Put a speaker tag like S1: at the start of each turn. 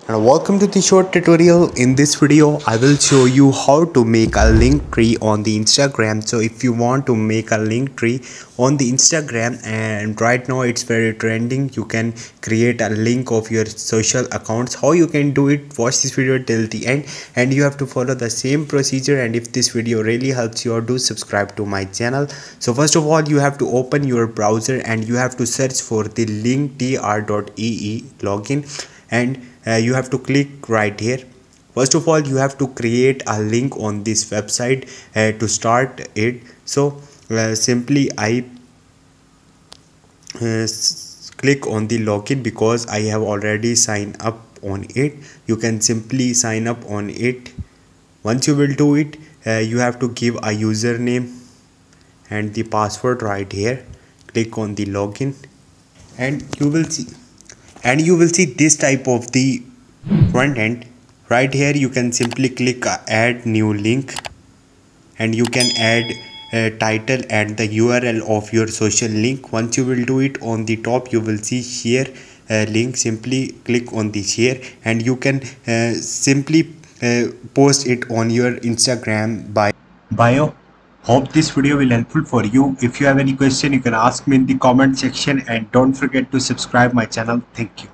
S1: And welcome to the short tutorial. In this video I will show you how to make a link tree on the Instagram. So if you want to make a link tree on the Instagram, and right now it's very trending, you can create a link of your social accounts. How you can do it, watch this video till the end, and you have to follow the same procedure. And if this video really helps you, do subscribe to my channel. So first of all, you have to open your browser and you have to search for the linktr.ee login, and you have to click right here. First of all, you have to create a link on this website to start it. So simply I click on the login because I have already signed up on it. You can simply sign up on it. Once you will do it, you have to give a username and the password right here. Click on the login and you will see this type of the front end. Right here you can simply click add new link, and you can add a title and the URL of your social link. Once you will do it, on the top you will see share link. Simply click on the share and you can simply post it on your Instagram bio. Hope this video will helpful for you. If you have any question, you can ask me in the comment section, and don't forget to subscribe my channel. Thank you.